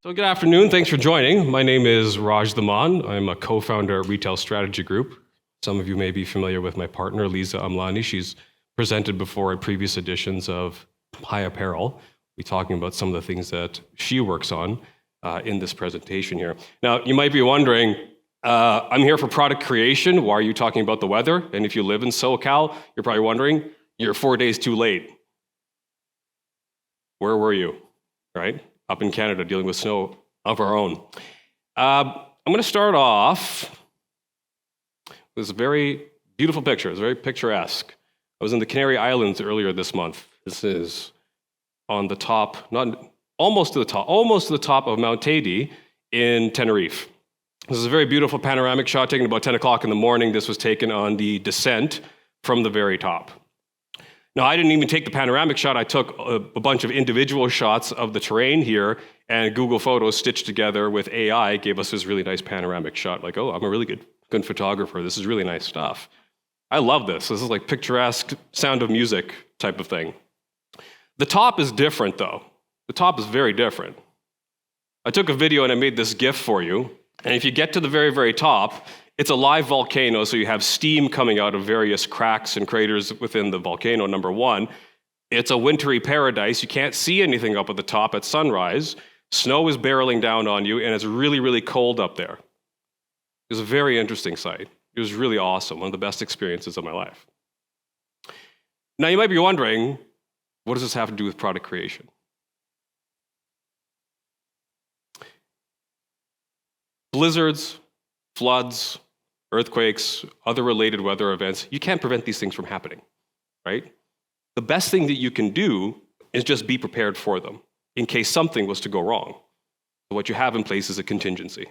So good afternoon, thanks for joining. My name is Raj Daman. I'm a co-founder at Retail Strategy Group. Some of you may be familiar with my partner, Lisa Amlani. She's presented before in previous editions of Apparel. We'll be talking about some of the things that she works on in this presentation here. Now, you might be wondering, I'm here for product creation. Why are you talking about the weather? And if you live in SoCal, you're probably wondering, you're 4 days too late. Where were you, right? Up in Canada dealing with snow of our own. I'm going to start off with a very beautiful picture. It's very picturesque. I was in the Canary Islands earlier this month. This is on the top, almost to the top of Mount Teide in Tenerife. This is a very beautiful panoramic shot taken about 10 o'clock in the morning. This was taken on the descent from the very top. Now, I didn't even take the panoramic shot. I took a bunch of individual shots of the terrain here, and Google Photos stitched together with AI gave us this really nice panoramic shot. Like, oh, I'm a really good photographer. This is really nice stuff. I love this. This is like picturesque Sound of Music type of thing. The top is different, though. The top is very different. I took a video and I made this GIF for you. And if you get to the very, very top, it's a live volcano, so you have steam coming out of various cracks and craters within the volcano, number one. It's a wintry paradise. You can't see anything up at the top at sunrise. Snow is barreling down on you, and it's really, really cold up there. It was a very interesting sight. It was really awesome, one of the best experiences of my life. Now, you might be wondering, what does this have to do with product creation? Blizzards, floods, earthquakes, other related weather events, you can't prevent these things from happening, right? The best thing that you can do is just be prepared for them in case something was to go wrong. So what you have in place is a contingency,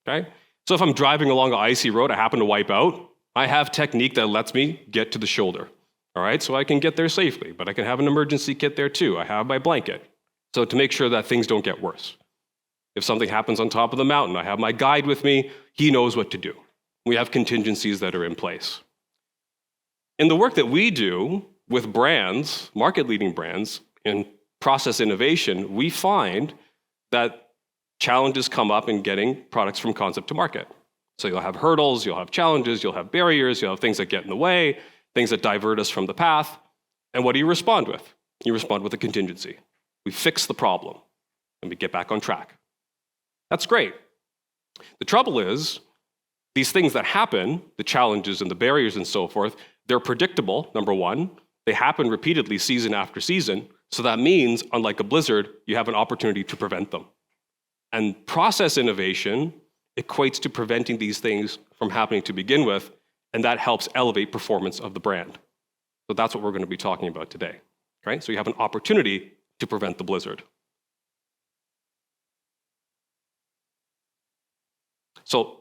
okay? So if I'm driving along an icy road, I happen to wipe out, I have technique that lets me get to the shoulder, all right? So I can get there safely, but I can have an emergency kit there too. I have my blanket. So to make sure that things don't get worse. If something happens on top of the mountain, I have my guide with me. He knows what to do. We have contingencies that are in place. In the work that we do with brands, market-leading brands, in process innovation, we find that challenges come up in getting products from concept to market. So you'll have hurdles, you'll have challenges, you'll have barriers, you'll have things that get in the way, things that divert us from the path. And what do you respond with? You respond with a contingency. We fix the problem, and we get back on track. That's great. The trouble is, these things that happen, the challenges and the barriers and so forth, they're predictable, number one. They happen repeatedly season after season. So that means, unlike a blizzard, you have an opportunity to prevent them. And process innovation equates to preventing these things from happening to begin with, and that helps elevate performance of the brand. So that's what we're going to be talking about today, right? So you have an opportunity to prevent the blizzard. So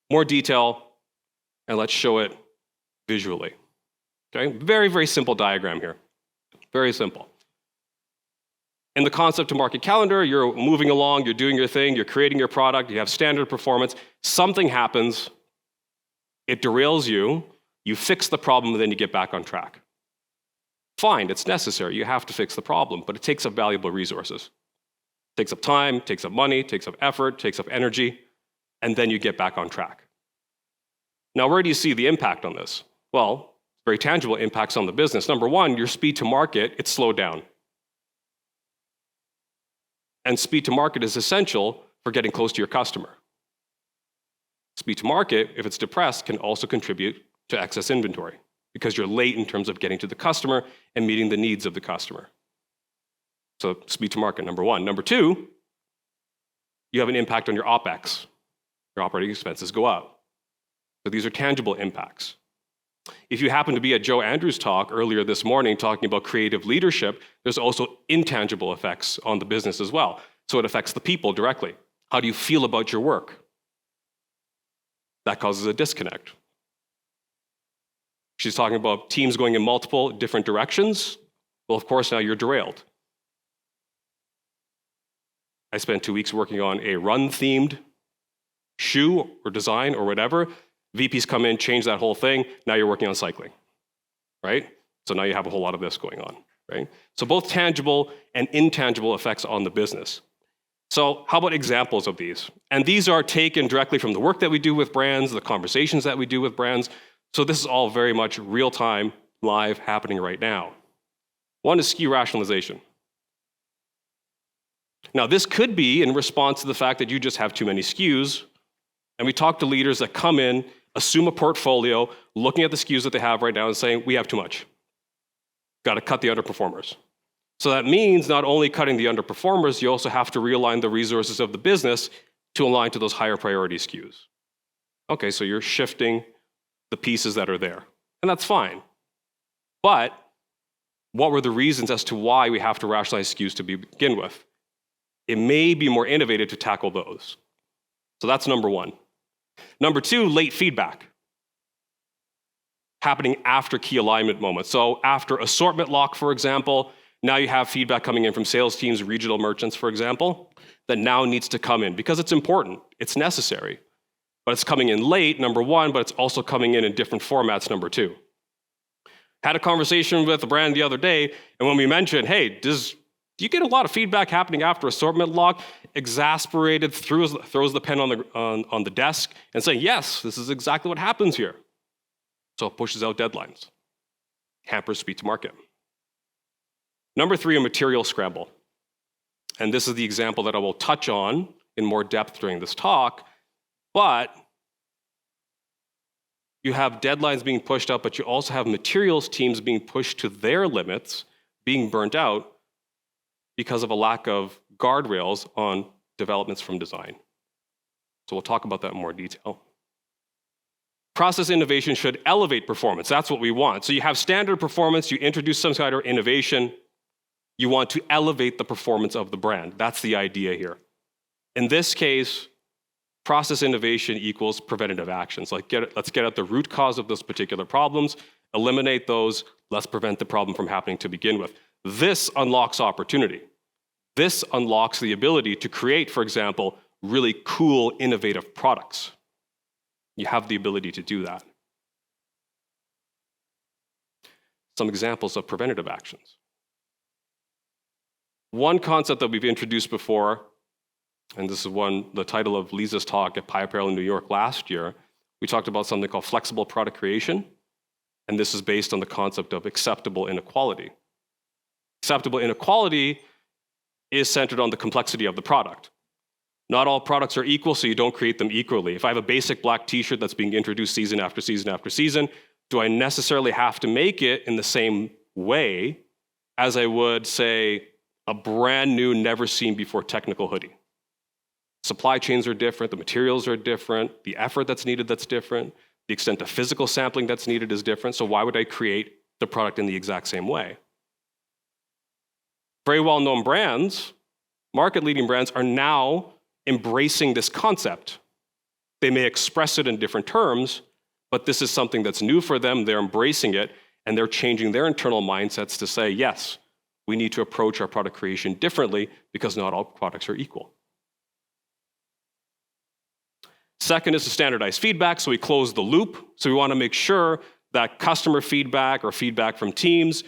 more detail, and let's show it visually. Okay, very, very simple diagram here. Very simple. In the concept to market calendar, you're moving along, you're doing your thing, you're creating your product, you have standard performance. Something happens, it derails you, you fix the problem, and then you get back on track. Fine, it's necessary, you have to fix the problem, but it takes up valuable resources. It takes up time, takes up money, takes up effort, takes up energy, and then you get back on track. Now, where do you see the impact on this? Well, very tangible impacts on the business. Number one, your speed to market, it's slowed down. And speed to market is essential for getting close to your customer. Speed to market, if it's depressed, can also contribute to excess inventory because you're late in terms of getting to the customer and meeting the needs of the customer. So speed to market, number one. Number two, you have an impact on your OpEx. Your operating expenses go up. So these are tangible impacts. If you happen to be at Joe Andrews' talk earlier this morning talking about creative leadership, there's also intangible effects on the business as well. So it affects the people directly. How do you feel about your work? That causes a disconnect. She's talking about teams going in multiple different directions. Well, of course, now you're derailed. I spent 2 weeks working on a run-themed shoe or design or whatever. VPs come in, change that whole thing. Now you're working on cycling, right? So now you have a whole lot of this going on, right? So both tangible and intangible effects on the business. So how about examples of these? And these are taken directly from the work that we do with brands, the conversations that we do with brands. So this is all very much real-time, live, happening right now. One is SKU rationalization. Now, this could be in response to the fact that you just have too many SKUs, and we talk to leaders that come in, assume a portfolio, looking at the SKUs that they have right now and saying, we have too much. Got to cut the underperformers. So that means not only cutting the underperformers, you also have to realign the resources of the business to align to those higher priority SKUs. Okay, so you're shifting the pieces that are there, and that's fine. But what were the reasons as to why we have to rationalize SKUs to begin with? It may be more innovative to tackle those. So that's number one. Number two, late feedback. Happening after key alignment moments. So after assortment lock, for example, now you have feedback coming in from sales teams, regional merchants, for example, that now needs to come in because it's important, it's necessary. But it's coming in late, number one, but it's also coming in different formats, number two. Had a conversation with a brand the other day, and when we mentioned, hey, do you get a lot of feedback happening after assortment lock? Exasperated, throws the pen on the desk and saying, yes, this is exactly what happens here. So it pushes out deadlines, hampers speed to market. Number three, a material scramble. And this is the example that I will touch on in more depth during this talk, but you have deadlines being pushed up, but you also have materials teams being pushed to their limits, being burnt out because of a lack of guardrails on developments from design. So we'll talk about that in more detail. Process innovation should elevate performance. That's what we want. So you have standard performance, you introduce some kind of innovation, you want to elevate the performance of the brand. That's the idea here. In this case, process innovation equals preventative actions. Let's get at the root cause of those particular problems, eliminate those, let's prevent the problem from happening to begin with. This unlocks opportunity. This unlocks the ability to create, for example, really cool, innovative products. You have the ability to do that. Some examples of preventative actions. One concept that we've introduced before, and this is the title of Lisa's talk at Apparel in New York last year, we talked about something called flexible product creation, and this is based on the concept of acceptable inequality. Acceptable inequality is centered on the complexity of the product. Not all products are equal, so you don't create them equally. If I have a basic black t-shirt that's being introduced season after season after season, do I necessarily have to make it in the same way as I would, say, a brand new, never seen before technical hoodie? Supply chains are different, the materials are different, the effort that's needed that's different, the extent of physical sampling that's needed is different, so why would I create the product in the exact same way? Very well-known brands, market-leading brands, are now embracing this concept. They may express it in different terms, but this is something that's new for them, they're embracing it, and they're changing their internal mindsets to say, yes, we need to approach our product creation differently because not all products are equal. Second is to standardize feedback, so we close the loop. So we want to make sure that customer feedback or feedback from teams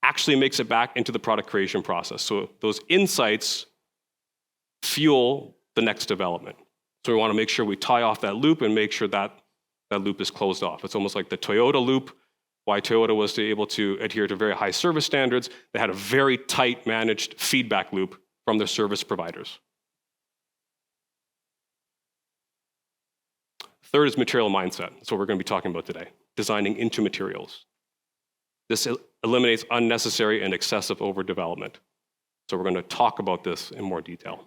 actually makes it back into the product creation process. So those insights fuel the next development. So we want to make sure we tie off that loop and make sure that that loop is closed off. It's almost like the Toyota loop. Why Toyota was able to adhere to very high service standards, they had a very tight managed feedback loop from their service providers. Third is material mindset. That's what we're going to be talking about today, designing into materials. This eliminates unnecessary and excessive overdevelopment. So we're going to talk about this in more detail.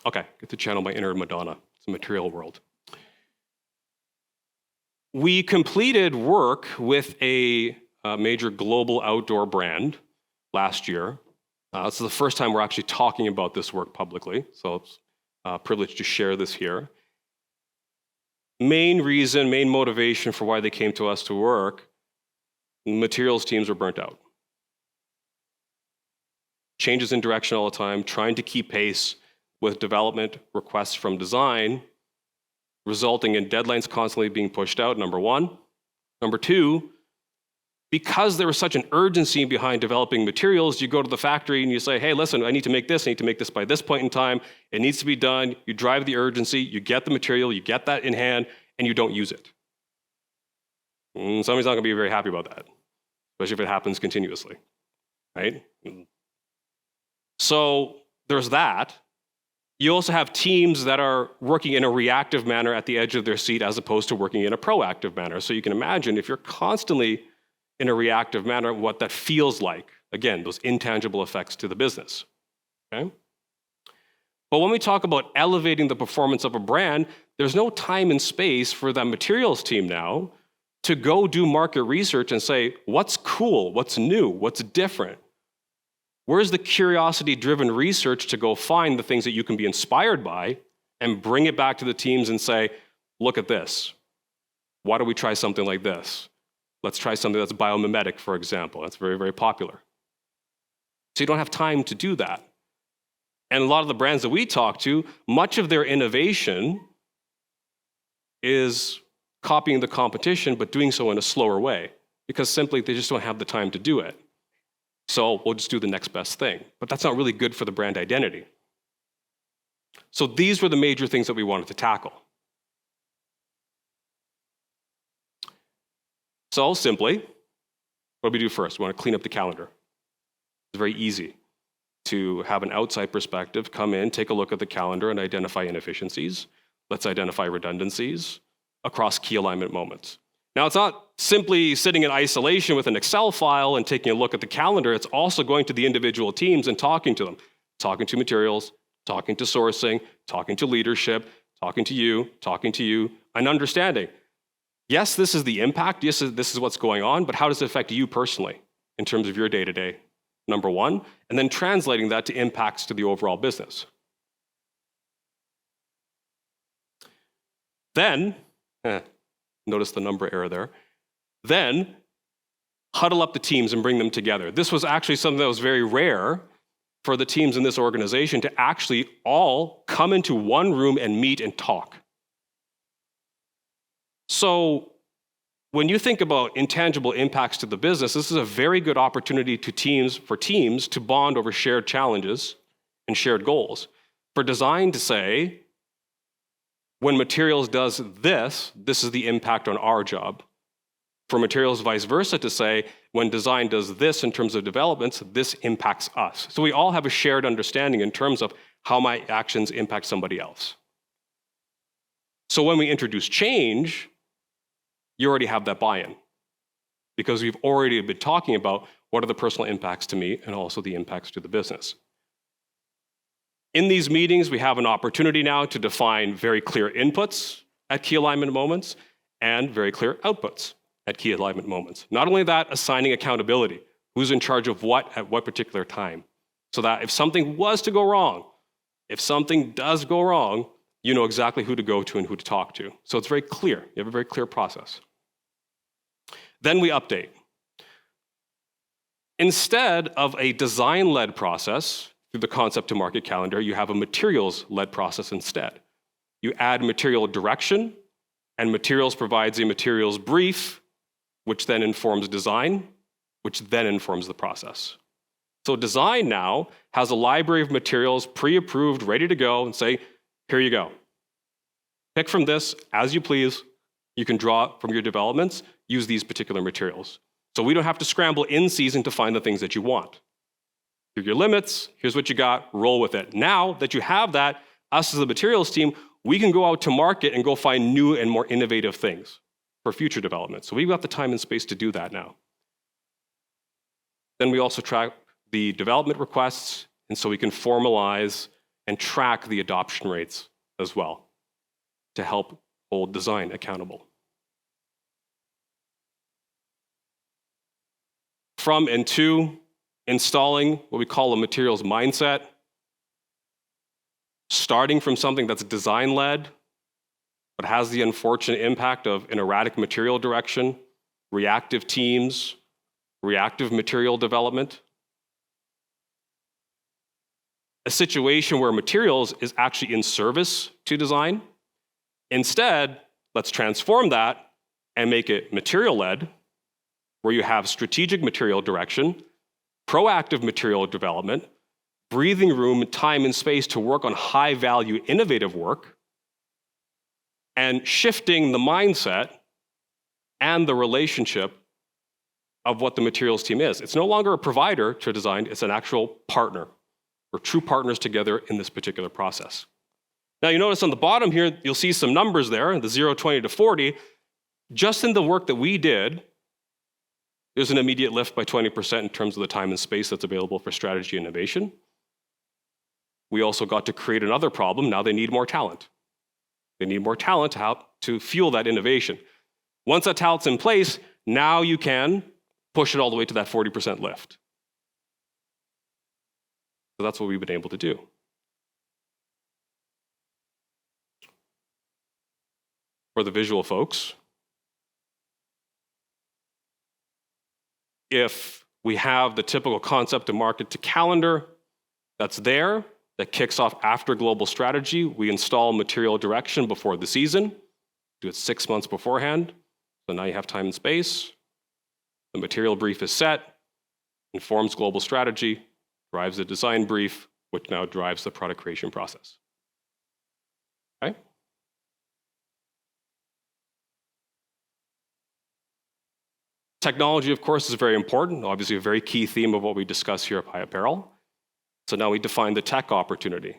Okay, get to channel my inner Madonna. It's a material world. We completed work with a major global outdoor brand last year. This is the first time we're actually talking about this work publicly, so it's a privilege to share this here. Main reason, main motivation for why they came to us to work, materials teams were burnt out. Changes in direction all the time, trying to keep pace with development requests from design, resulting in deadlines constantly being pushed out, number one. Number two, because there was such an urgency behind developing materials, you go to the factory and you say, hey, listen, I need to make this by this point in time. It needs to be done. You drive the urgency, you get the material, you get that in hand, and you don't use it. Somebody's not going to be very happy about that, especially if it happens continuously, right? So there's that. You also have teams that are working in a reactive manner at the edge of their seat as opposed to working in a proactive manner. So you can imagine if you're constantly in a reactive manner, what that feels like. Again, those intangible effects to the business, okay? But when we talk about elevating the performance of a brand, there's no time and space for that materials team now to go do market research and say, what's cool, what's new, what's different? Where's the curiosity-driven research to go find the things that you can be inspired by and bring it back to the teams and say, look at this. Why don't we try something like this? Let's try something that's biomimetic, for example. That's very, very popular. So you don't have time to do that. And a lot of the brands that we talk to, much of their innovation is copying the competition, but doing so in a slower way, because simply they just don't have the time to do it. So we'll just do the next best thing. But that's not really good for the brand identity. So these were the major things that we wanted to tackle. So simply, what do we do first? We want to clean up the calendar. It's very easy to have an outside perspective, come in, take a look at the calendar and identify inefficiencies. Let's identify redundancies across key alignment moments. Now, it's not simply sitting in isolation with an Excel file and taking a look at the calendar. It's also going to the individual teams and talking to them, talking to materials, talking to sourcing, talking to leadership, talking to you, and understanding. Yes, this is the impact. Yes, this is what's going on, but how does it affect you personally in terms of your day-to-day, number one, and then translating that to impacts to the overall business. Then, notice the number error there, then huddle up the teams and bring them together. This was actually something that was very rare for the teams in this organization to actually all come into one room and meet and talk. So when you think about intangible impacts to the business, this is a very good opportunity for teams to bond over shared challenges and shared goals. For design to say, when materials does this, this is the impact on our job. For materials vice versa to say, when design does this in terms of developments, this impacts us. So we all have a shared understanding in terms of how my actions impact somebody else. So when we introduce change, you already have that buy-in because we've already been talking about what are the personal impacts to me and also the impacts to the business. In these meetings, we have an opportunity now to define very clear inputs at key alignment moments and very clear outputs at key alignment moments. Not only that, assigning accountability. Who's in charge of what at what particular time? So that if something was to go wrong, if something does go wrong, you know exactly who to go to and who to talk to. So it's very clear. You have a very clear process. Then we update. Instead of a design-led process through the concept to market calendar, you have a materials-led process instead. You add material direction, and materials provides a materials brief, which then informs design, which then informs the process. So design now has a library of materials pre-approved, ready to go, and say, here you go. Pick from this as you please. You can draw from your developments, use these particular materials. So we don't have to scramble in season to find the things that you want. Here are your limits, here's what you got, roll with it. Now that you have that, us as the materials team, we can go out to market and go find new and more innovative things for future development. So we've got the time and space to do that now. Then we also track the development requests, and so we can formalize and track the adoption rates as well to help hold design accountable. From and to, installing what we call a materials mindset, starting from something that's design-led, but has the unfortunate impact of an erratic material direction, reactive teams, reactive material development. A situation where materials is actually in service to design. Instead, let's transform that and make it material-led, where you have strategic material direction, proactive material development, breathing room, time, and space to work on high-value, innovative work, and shifting the mindset and the relationship of what the materials team is. It's no longer a provider to design, it's an actual partner. We're true partners together in this particular process. Now you notice on the bottom here, you'll see some numbers there, the 0, 20 to 40. Just in the work that we did, there's an immediate lift by 20% in terms of the time and space that's available for strategy and innovation. We also got to create another problem. Now they need more talent. They need more talent to help to fuel that innovation. Once that talent's in place, now you can push it all the way to that 40% lift. So that's what we've been able to do. For the visual folks, if we have the typical concept to market to calendar that's there, that kicks off after global strategy, we install material direction before the season, do it 6 months beforehand, so now you have time and space. The material brief is set, informs global strategy, drives the design brief, which now drives the product creation process. Okay? Technology, of course, is very important, obviously a very key theme of what we discuss here at Apparel. So now we define the tech opportunity.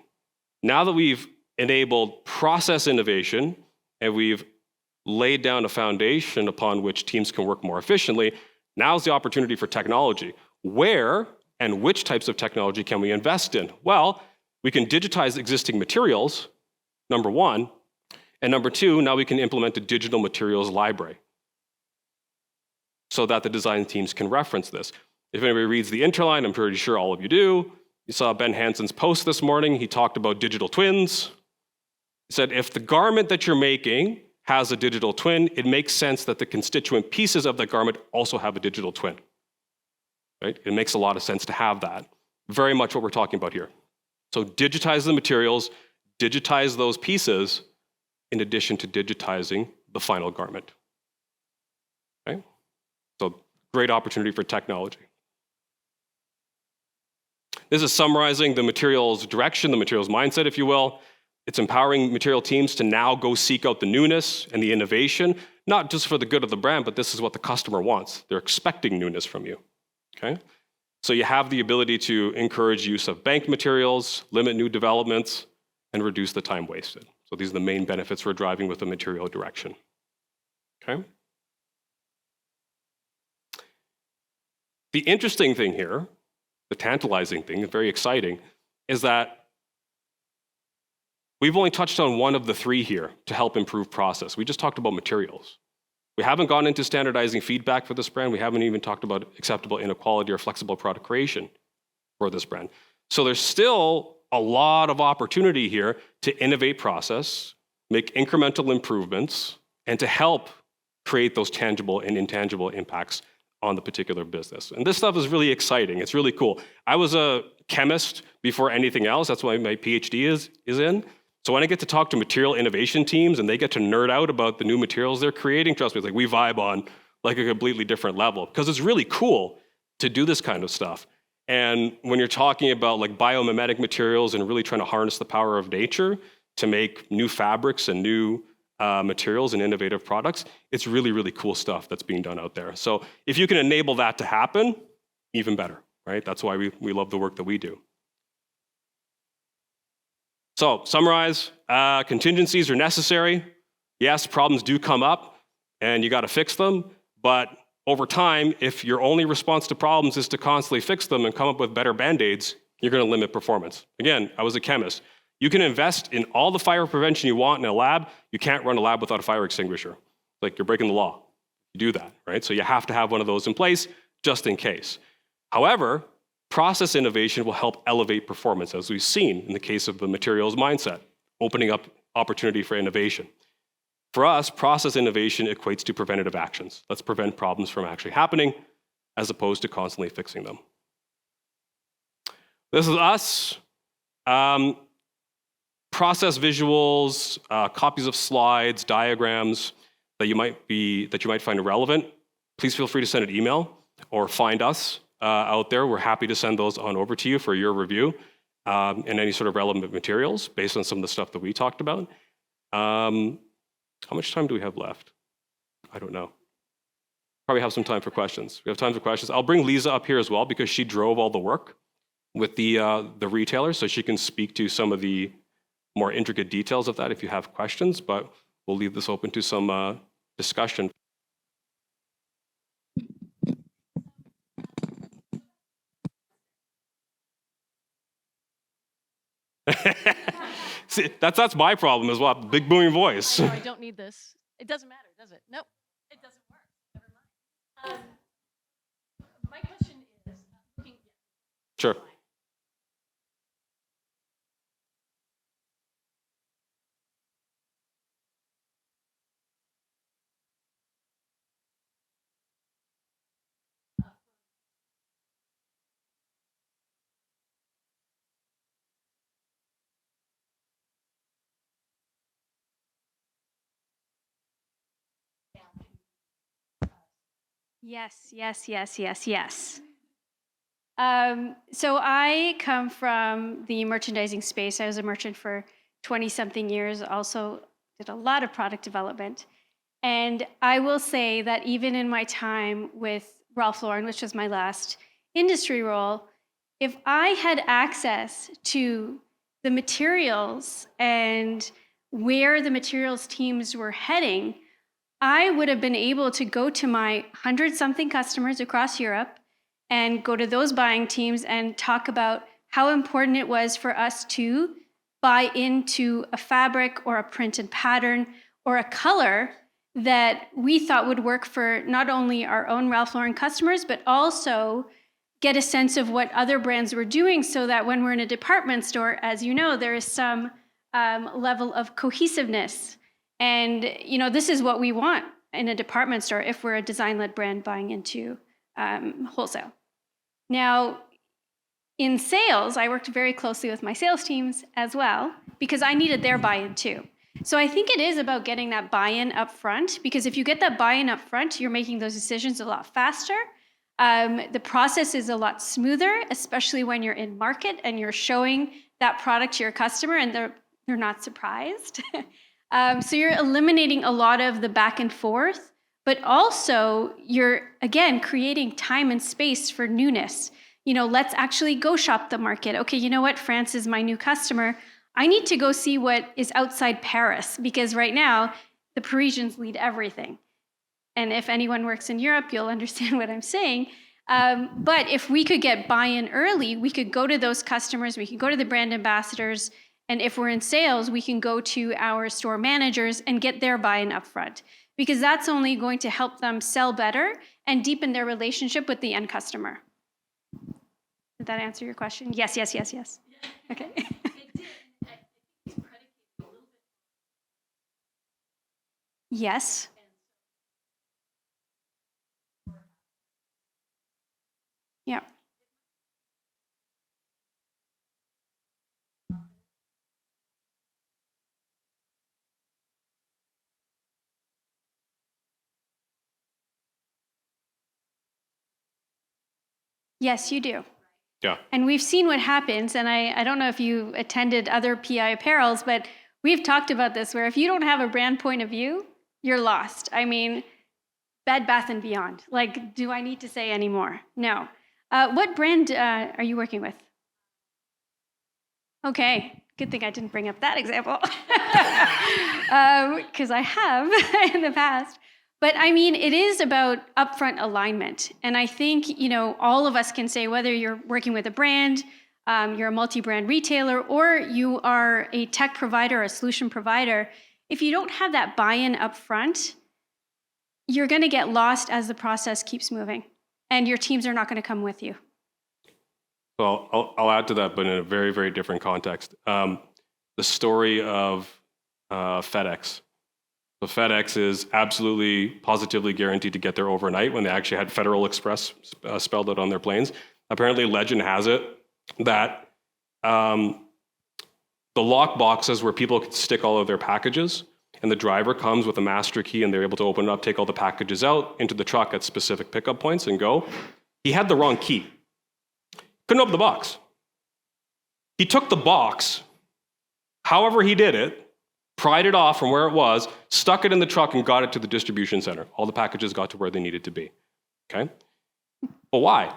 Now that we've enabled process innovation and we've laid down a foundation upon which teams can work more efficiently, now's the opportunity for technology. Where and which types of technology can we invest in? Well, we can digitize existing materials, number one, and number two, now we can implement a digital materials library so that the design teams can reference this. If anybody reads the interline, I'm pretty sure all of you do. You saw Ben Hansen's post this morning. He talked about digital twins. He said, if the garment that you're making has a digital twin, it makes sense that the constituent pieces of that garment also have a digital twin. Right? It makes a lot of sense to have that. Very much what we're talking about here. So digitize the materials, digitize those pieces, in addition to digitizing the final garment. Okay? So great opportunity for technology. This is summarizing the materials direction, the materials mindset, if you will. It's empowering material teams to now go seek out the newness and the innovation, not just for the good of the brand, but this is what the customer wants. They're expecting newness from you. Okay? So you have the ability to encourage use of banked materials, limit new developments, and reduce the time wasted. So these are the main benefits we're driving with the material direction. Okay? The interesting thing here, the tantalizing thing, very exciting, is that we've only touched on one of the three here to help improve process. We just talked about materials. We haven't gone into standardizing feedback for this brand. We haven't even talked about acceptable inequality or flexible product creation for this brand. So there's still a lot of opportunity here to innovate process, make incremental improvements, and to help create those tangible and intangible impacts on the particular business. And this stuff is really exciting. It's really cool. I was a chemist before anything else. That's why my PhD is in. So when I get to talk to material innovation teams and they get to nerd out about the new materials they're creating, trust me, it's like we vibe on like a completely different level because it's really cool to do this kind of stuff. And when you're talking about like biomimetic materials and really trying to harness the power of nature to make new fabrics and new materials and innovative products, it's really, really cool stuff that's being done out there. So if you can enable that to happen, even better, right? That's why we love the work that we do. So summarize, contingencies are necessary. Yes, problems do come up and you got to fix them, but over time, if your only response to problems is to constantly fix them and come up with better band-aids, you're going to limit performance. Again, I was a chemist. You can invest in all the fire prevention you want in a lab. You can't run a lab without a fire extinguisher. Like you're breaking the law. You do that, right? So you have to have one of those in place just in case. However, process innovation will help elevate performance, as we've seen in the case of the materials mindset, opening up opportunity for innovation. For us, process innovation equates to preventative actions. Let's prevent problems from actually happening as opposed to constantly fixing them. This is us. Process visuals, copies of slides, diagrams that you might find relevant. please feel free to send an email or find us out there. We're happy to send those on over to you for your review and any sort of relevant materials based on some of the stuff that we talked about. How much time do we have left? I don't know. Probably have some time for questions. We have time for questions. I'll bring Lisa up here as well because she drove all the work with the retailers, so she can speak to some of the more intricate details of that if you have questions, but we'll leave this open to some discussion. See, that's my problem as well. Big booming voice. I don't need this. It doesn't matter, does it? Nope, it doesn't work. Never mind. My question is, Sure. Yes. So I come from the merchandising space. I was a merchant for 20-something years, also did a lot of product development. And I will say that even in my time with Ralph Lauren, which was my last industry role, if I had access to the materials and where the materials teams were heading, I would have been able to go to my 100-something customers across Europe and go to those buying teams and talk about how important it was for us to buy into a fabric or a printed pattern or a color that we thought would work for not only our own Ralph Lauren customers, but also get a sense of what other brands were doing so that when we're in a department store, as you know, there is some level of cohesiveness. And this is what we want in a department store if we're a design-led brand buying into wholesale. Now, in sales, I worked very closely with my sales teams as well because I needed their buy-in too. So I think it is about getting that buy-in up front, because if you get that buy-in up front, you're making those decisions a lot faster. The process is a lot smoother, especially when you're in market and you're showing that product to your customer and they're not surprised. So you're eliminating a lot of the back and forth, but also you're, again, creating time and space for newness. Let's actually go shop the market. Okay, you know what? France is my new customer. I need to go see what is outside Paris, because right now the Parisians lead everything. And if anyone works in Europe, you'll understand what I'm saying. But if we could get buy-in early, we could go to those customers, we could go to the brand ambassadors, and if we're in sales, we can go to our store managers and get their buy-in up front, because that's only going to help them sell better and deepen their relationship with the end customer. Did that answer your question? Yes. Okay. Yes. Yeah. Yes, you do. Yeah. And we've seen what happens, and I don't know if you attended other PI apparels, but we've talked about this, where if you don't have a brand point of view, you're lost. I mean, Bed Bath & Beyond. Like, do I need to say any more? No. What brand are you working with? Okay, good thing I didn't bring up that example, because I have in the past. But I mean, it is about upfront alignment. And I think, all of us can say, whether you're working with a brand, you're a multi-brand retailer, or you are a tech provider, or a solution provider, if you don't have that buy-in upfront, you're going to get lost as the process keeps moving, and your teams are not going to come with you. Well, I'll add to that, but in a very, very different context. The story of FedEx. So FedEx is absolutely, positively guaranteed to get there overnight when they actually had Federal Express spelled out on their planes. Apparently, legend has it that the lock boxes where people could stick all of their packages and the driver comes with a master key and they're able to open it up, take all the packages out into the truck at specific pickup points and go. He had the wrong key. Couldn't open the box. He took the box, however he did it, pried it off from where it was, stuck it in the truck and got it to the distribution center. All the packages got to where they needed to be, okay? But why?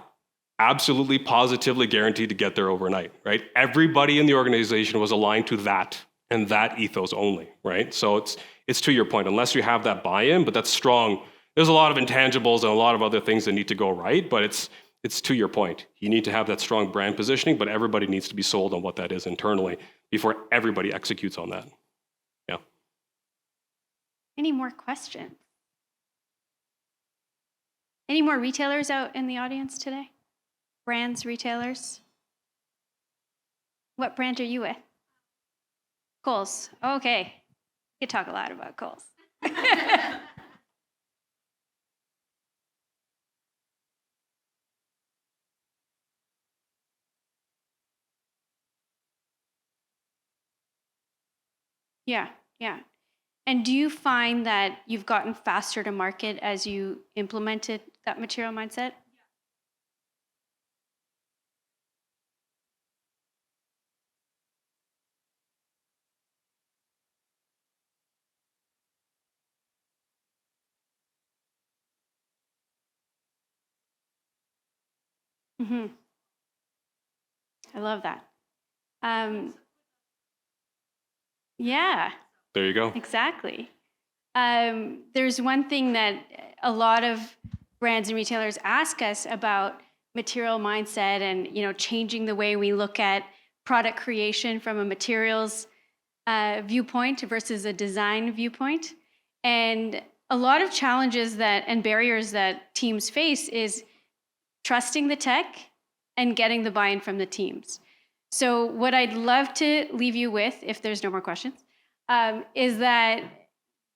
Absolutely, positively guaranteed to get there overnight, right? Everybody in the organization was aligned to that and that ethos only, right? So it's to your point, unless you have that buy-in, but that's strong. There's a lot of intangibles and a lot of other things that need to go right, but it's to your point. You need to have that strong brand positioning, but everybody needs to be sold on what that is internally before everybody executes on that. Yeah. Any more questions? Any more retailers out in the audience today? Brands, retailers? What brand are you with? Kohl's. Okay. You could talk a lot about Kohl's. Yeah. And do you find that you've gotten faster to market as you implemented that material mindset? Mm-hmm. I love that. Yeah. There you go. Exactly. There's one thing that a lot of brands and retailers ask us about material mindset and changing the way we look at product creation from a materials viewpoint versus a design viewpoint. And a lot of challenges and barriers that teams face is trusting the tech and getting the buy-in from the teams. So what I'd love to leave you with, if there's no more questions, is that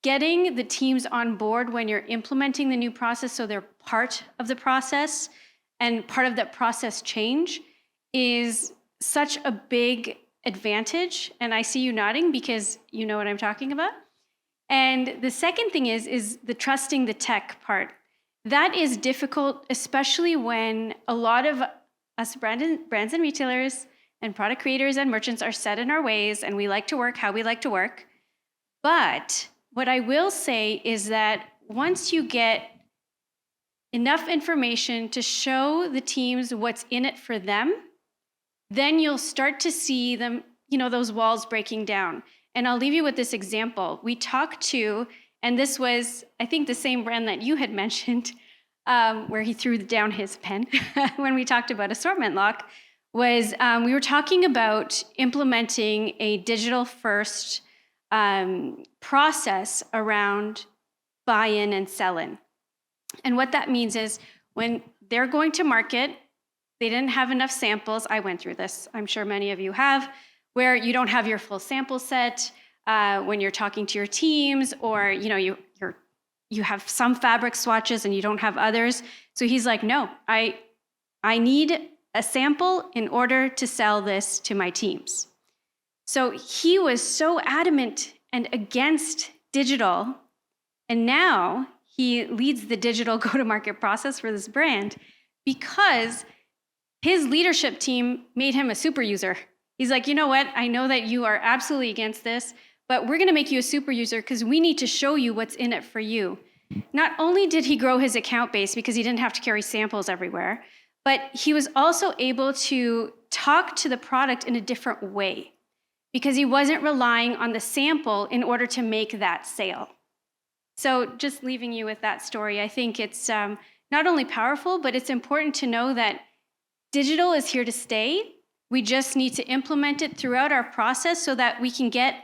getting the teams on board when you're implementing the new process so they're part of the process and part of that process change is such a big advantage. And I see you nodding because you know what I'm talking about. And the second thing is the trusting the tech part. That is difficult, especially when a lot of us brands and retailers and product creators and merchants are set in our ways and we like to work how we like to work. But what I will say is that once you get enough information to show the teams what's in it for them, then you'll start to see them, those walls breaking down. And I'll leave you with this example. We talked to, and this was, I think, the same brand that you had mentioned, where he threw down his pen when we talked about assortment lock, was we were talking about implementing a digital-first process around buy-in and sell-in. And what that means is when they're going to market, they didn't have enough samples. I went through this. I'm sure many of you have, where you don't have your full sample set when you're talking to your teams, or you have some fabric swatches and you don't have others. So he's like, no, I need a sample in order to sell this to my teams. So he was so adamant and against digital, and now he leads the digital go-to-market process for this brand because his leadership team made him a super user. He's like, you know what? I know that you are absolutely against this, but we're going to make you a super user because we need to show you what's in it for you. Not only did he grow his account base because he didn't have to carry samples everywhere, but he was also able to talk to the product in a different way because he wasn't relying on the sample in order to make that sale. So just leaving you with that story, I think it's not only powerful, but it's important to know that digital is here to stay. We just need to implement it throughout our process so that we can get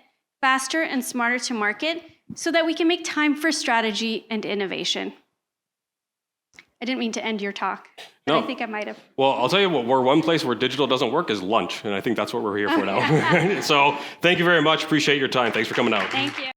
faster and smarter to market so that we can make time for strategy and innovation. I didn't mean to end your talk, but No. I think I might have. Well, I'll tell you what, we're one place where digital doesn't work is lunch, and I think that's what we're here for now. So thank you very much. Appreciate your time. Thanks for coming out. Thank you.